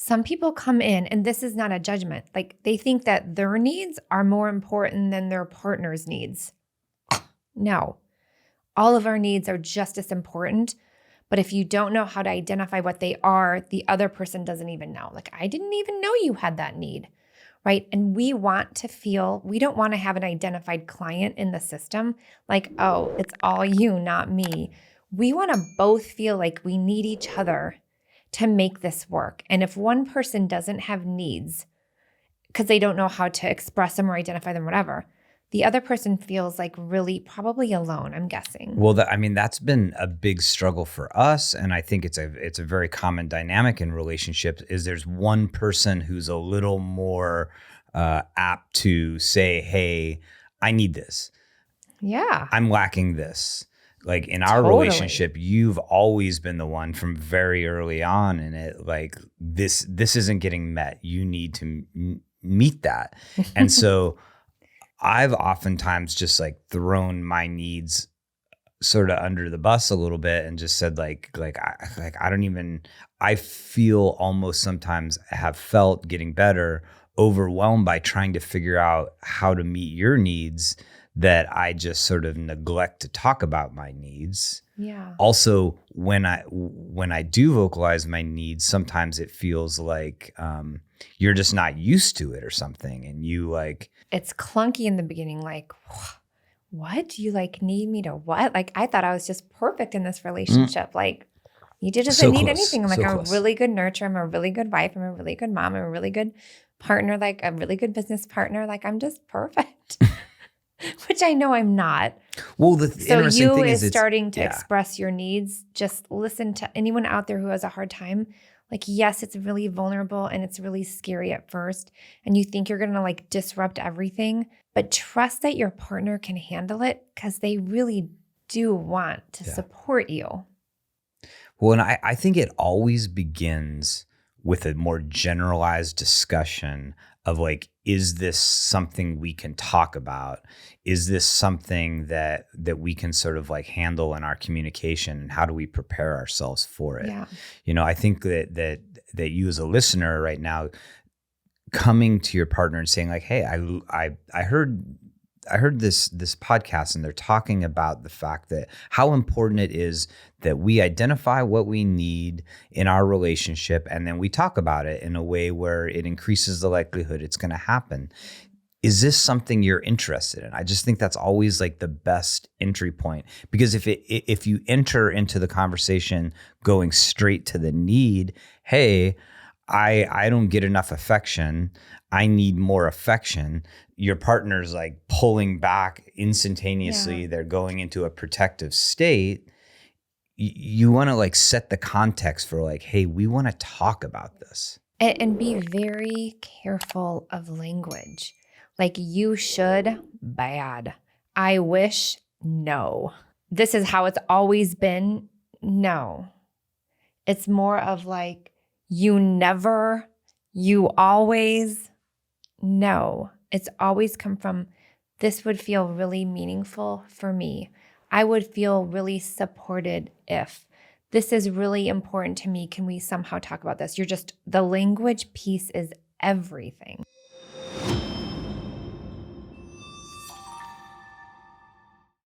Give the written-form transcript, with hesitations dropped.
some people come in, and this is not a judgment, like they think that their needs are more important than their partner's needs. No, all of our needs are just as important. But if you don't know how to identify what they are, the other person doesn't even know. Like, I didn't even know you had that need, right? And we don't want to have an identified client in the system like, oh, it's all you, not me. We want to both feel like we need each other to make this work. And if one person doesn't have needs because they don't know how to express them or identify them, whatever, the other person feels like really probably alone, I'm guessing. Well, that's been a big struggle for us. And I think it's a very common dynamic in relationships is there's one person who's a little more apt to say, hey, I need this. Yeah. I'm lacking this. Like in our relationship, you've always been the one from very early on in it. Like this isn't getting met. You need to meet that. And so I've oftentimes just like thrown my needs sort of under the bus a little bit and just said I feel almost sometimes have felt getting better, overwhelmed by trying to figure out how to meet your needs that I just sort of neglect to talk about my needs. Yeah. Also, when I do vocalize my needs, sometimes it feels like you're just not used to it or something. And you like... It's clunky in the beginning, like, what? You like need me to what? Like, I thought I was just perfect in this relationship. Like, you doesn't need anything. I'm like a really good nurturer. I'm a really good wife. I'm a really good mom. I'm a really good partner, like a really good business partner. Like, I'm just perfect. Which I know I'm not. Well, the so interesting you thing is starting to express your needs. Just listen to anyone out there who has a hard time. Like, yes, it's really vulnerable and it's really scary at first. And you think you're going to like disrupt everything, but trust that your partner can handle it because they really do want to support you. Well, and I think it always begins with a more generalized discussion of like, is this something we can talk about? Is this something that we can sort of like handle in our communication? And how do we prepare ourselves for it? Yeah. You know, I think that you as a listener right now coming to your partner and saying like, hey, I heard this podcast and they're talking about the fact that how important it is that we identify what we need in our relationship and then we talk about it in a way where it increases the likelihood it's going to happen. Is this something you're interested in? I just think that's always like the best entry point, because if you enter into the conversation going straight to the need, hey, I don't get enough affection, I need more affection. Your partner's like pulling back instantaneously. Yeah. They're going into a protective state. You want to like set the context for like, hey, we want to talk about this. And be very careful of language. Like you should, bad. I wish, no. This is how it's always been, no. It's more of like, you never, you always, no. It's always come from, this would feel really meaningful for me. I would feel really supported if this is really important to me. Can we somehow talk about this? The language piece is everything.